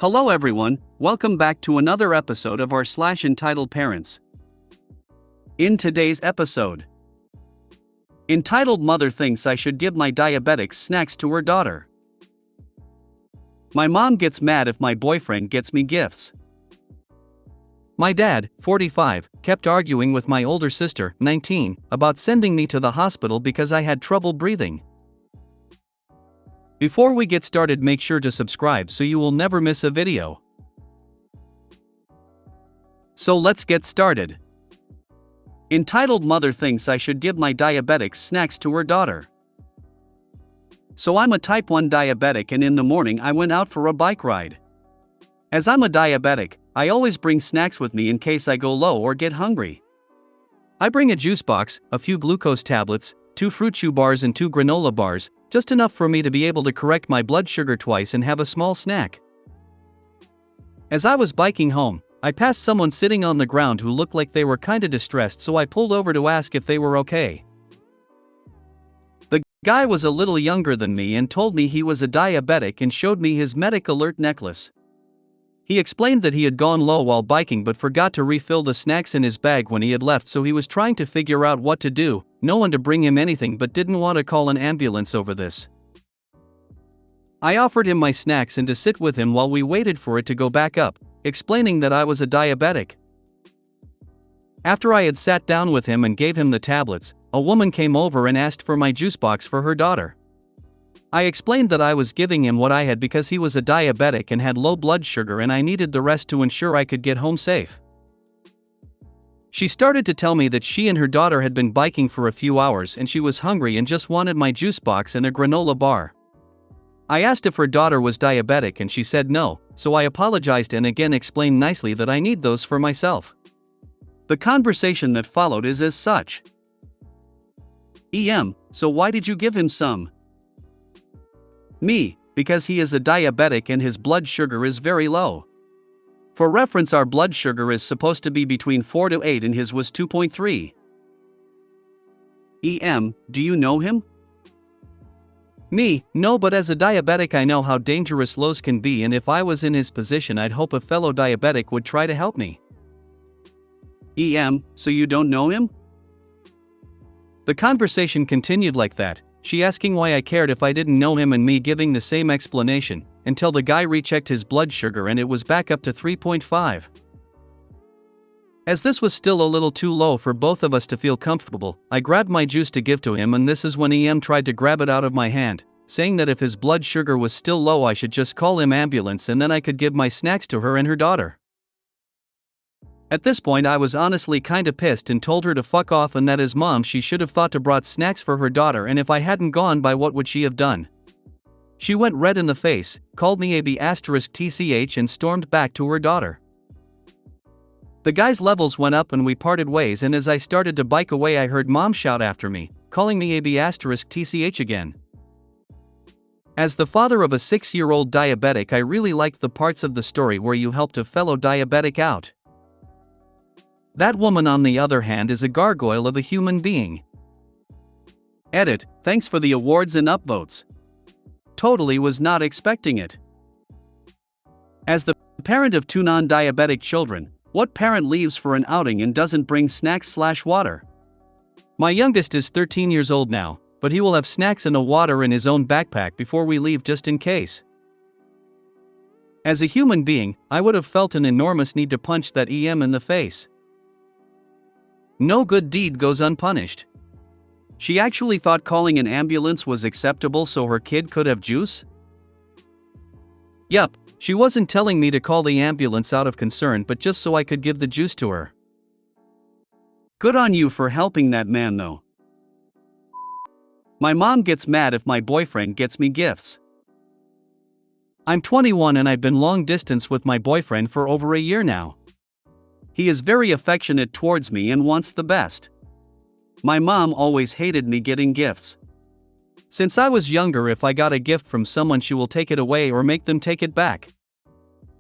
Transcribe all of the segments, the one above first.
Hello everyone, welcome back to another episode of our entitled parents. In today's episode, entitled mother thinks I should give my diabetics snacks to her daughter. My mom gets mad if my boyfriend gets me gifts. My dad, 45, kept arguing with my older sister, 19, about sending me to the hospital because I had trouble breathing. Before we get started, make sure to subscribe so you will never miss a video. So let's get started. Entitled mother thinks I should give my diabetics snacks to her daughter. So I'm a type 1 diabetic, and in the morning I went out for a bike ride. As I'm a diabetic, I always bring snacks with me in case I go low or get hungry. I bring a juice box, a few glucose tablets, 2 fruit chew bars and 2 granola bars, just enough for me to be able to correct my blood sugar twice and have a small snack. As I was biking home, I passed someone sitting on the ground who looked like they were kinda distressed, so I pulled over to ask if they were okay. The guy was a little younger than me and told me he was a diabetic and showed me his Medic Alert necklace. He explained that he had gone low while biking but forgot to refill the snacks in his bag when he had left, so he was trying to figure out what to do. No one to bring him anything, but didn't want to call an ambulance over this. I offered him my snacks and to sit with him while we waited for it to go back up, explaining that I was a diabetic. After I had sat down with him and gave him the tablets, a woman came over and asked for my juice box for her daughter. I explained that I was giving him what I had because he was a diabetic and had low blood sugar, and I needed the rest to ensure I could get home safe. She started to tell me that she and her daughter had been biking for a few hours and she was hungry and just wanted my juice box and a granola bar. I asked if her daughter was diabetic and she said no, so I apologized and again explained nicely that I need those for myself. The conversation that followed is as such. So why did you give him some? Me, because he is a diabetic and his blood sugar is very low. For reference, our blood sugar is supposed to be between 4 to 8 and his was 2.3. Do you know him? Me, no, but as a diabetic I know how dangerous lows can be, and if I was in his position I'd hope a fellow diabetic would try to help me. So you don't know him? The conversation continued like that, she asking why I cared if I didn't know him and me giving the same explanation, until the guy rechecked his blood sugar and it was back up to 3.5. As this was still a little too low for both of us to feel comfortable, I grabbed my juice to give to him, and this is when tried to grab it out of my hand, saying that if his blood sugar was still low I should just call him ambulance and then I could give my snacks to her and her daughter. At this point I was honestly kinda pissed and told her to fuck off, and that as mom she should have thought to brought snacks for her daughter, and if I hadn't gone by, what would she have done? She went red in the face, called me a B*TCH and stormed back to her daughter. The guy's levels went up and we parted ways, and as I started to bike away I heard mom shout after me, calling me a B*TCH again. As the father of a 6-year-old diabetic, I really liked the parts of the story where you helped a fellow diabetic out. That woman on the other hand is a gargoyle of a human being. Edit, thanks for the awards and upvotes. Totally was not expecting it. As the parent of 2 non-diabetic children, what parent leaves for an outing and doesn't bring snacks/water? My youngest is 13 years old now, but he will have snacks and a water in his own backpack before we leave just in case. As a human being, I would have felt an enormous need to punch that in the face. No good deed goes unpunished. She actually thought calling an ambulance was acceptable so her kid could have juice? Yup, she wasn't telling me to call the ambulance out of concern, but just so I could give the juice to her. Good on you for helping that man though. My mom gets mad if my boyfriend gets me gifts. I'm 21 and I've been long distance with my boyfriend for over a year now. He is very affectionate towards me and wants the best. My mom always hated me getting gifts. Since I was younger, if I got a gift from someone she will take it away or make them take it back.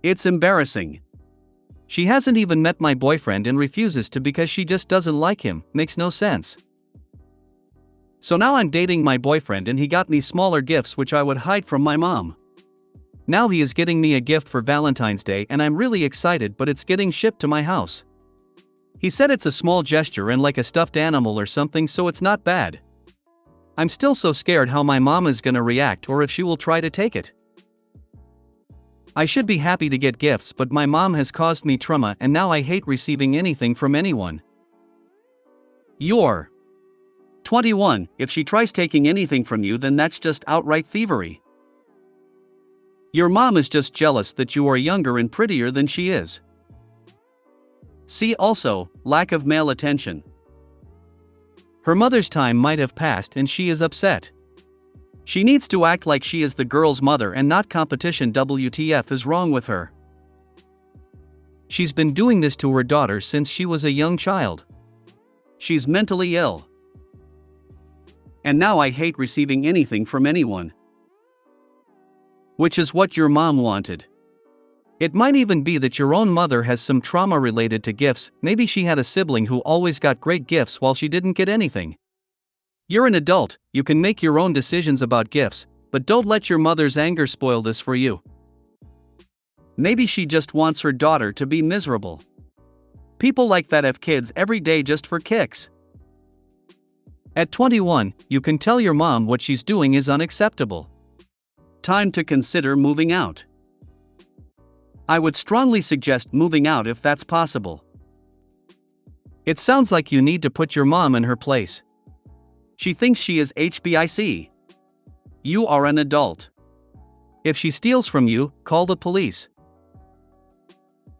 It's embarrassing. She hasn't even met my boyfriend and refuses to because she just doesn't like him, makes no sense. So now I'm dating my boyfriend and he got me smaller gifts which I would hide from my mom. Now he is getting me a gift for Valentine's Day and I'm really excited, but it's getting shipped to my house. He said it's a small gesture and like a stuffed animal or something, so it's not bad. I'm still so scared how my mom is gonna react or if she will try to take it. I should be happy to get gifts, but my mom has caused me trauma and now I hate receiving anything from anyone. You're 21. If she tries taking anything from you, then that's just outright thievery. Your mom is just jealous that you are younger and prettier than she is. See also, lack of male attention. Her mother's time might have passed and she is upset. She needs to act like she is the girl's mother and not competition. WTF is wrong with her? She's been doing this to her daughter since she was a young child. She's mentally ill. And now I hate receiving anything from anyone. Which is what your mom wanted. It might even be that your own mother has some trauma related to gifts. Maybe she had a sibling who always got great gifts while she didn't get anything. You're an adult, you can make your own decisions about gifts, but don't let your mother's anger spoil this for you. Maybe she just wants her daughter to be miserable. People like that have kids every day just for kicks. At 21, you can tell your mom what she's doing is unacceptable. Time to consider moving out. I would strongly suggest moving out if that's possible. It sounds like you need to put your mom in her place. She thinks she is HBIC. You are an adult. If she steals from you, call the police.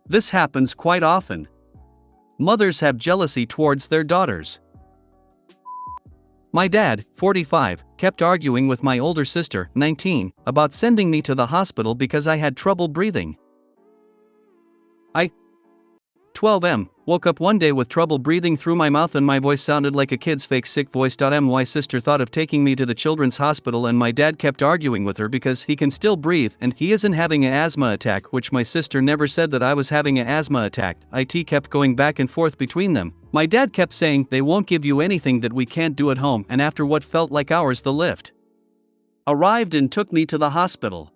This happens quite often. Mothers have jealousy towards their daughters. My dad, 45, kept arguing with my older sister, 19, about sending me to the hospital because I had trouble breathing. I, 12M, woke up one day with trouble breathing through my mouth and my voice sounded like a kid's fake sick voice. My sister thought of taking me to the children's hospital and my dad kept arguing with her because he can still breathe and he isn't having an asthma attack, which my sister never said that I was having an asthma attack. It kept going back and forth between them. My dad kept saying, they won't give you anything that we can't do at home, and after what felt like hours the lift arrived and took me to the hospital.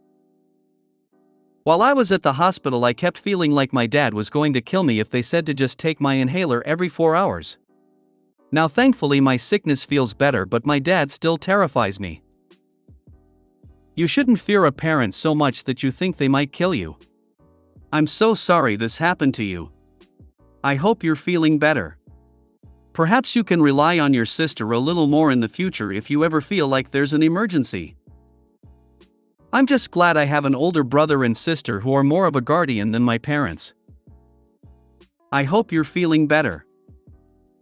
While I was at the hospital I kept feeling like my dad was going to kill me if they said to just take my inhaler every 4 hours. Now thankfully my sickness feels better, but my dad still terrifies me. You shouldn't fear a parent so much that you think they might kill you. I'm so sorry this happened to you. I hope you're feeling better. Perhaps you can rely on your sister a little more in the future if you ever feel like there's an emergency. I'm just glad I have an older brother and sister who are more of a guardian than my parents. I hope you're feeling better.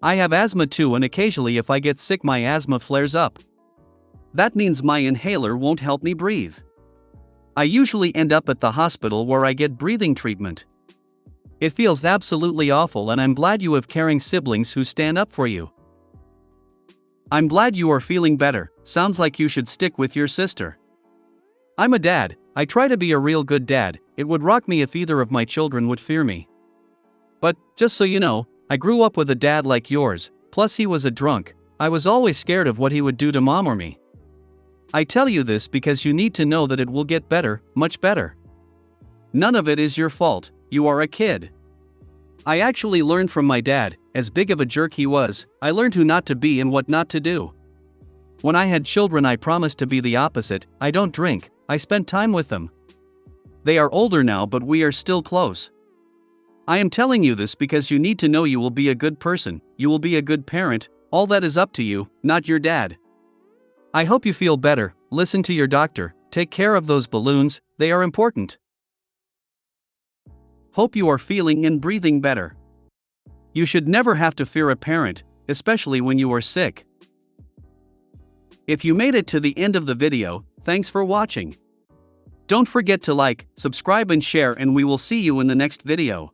I have asthma too, and occasionally if I get sick my asthma flares up. That means my inhaler won't help me breathe. I usually end up at the hospital where I get breathing treatment. It feels absolutely awful, and I'm glad you have caring siblings who stand up for you. I'm glad you are feeling better. Sounds like you should stick with your sister. I'm a dad. I try to be a real good dad. It would rock me if either of my children would fear me. But, just so you know, I grew up with a dad like yours, plus he was a drunk. I was always scared of what he would do to mom or me. I tell you this because you need to know that it will get better, much better. None of it is your fault. You are a kid. I actually learned from my dad. As big of a jerk he was, I learned who not to be and what not to do. When I had children I promised to be the opposite. I don't drink, I spent time with them. They are older now, but we are still close. I am telling you this because you need to know you will be a good person, you will be a good parent. All that is up to you, not your dad. I hope you feel better. Listen to your doctor, take care of those balloons, they are important. Hope you are feeling and breathing better. You should never have to fear a parent, especially when you are sick. If you made it to the end of the video, thanks for watching. Don't forget to like, subscribe and share, and we will see you in the next video.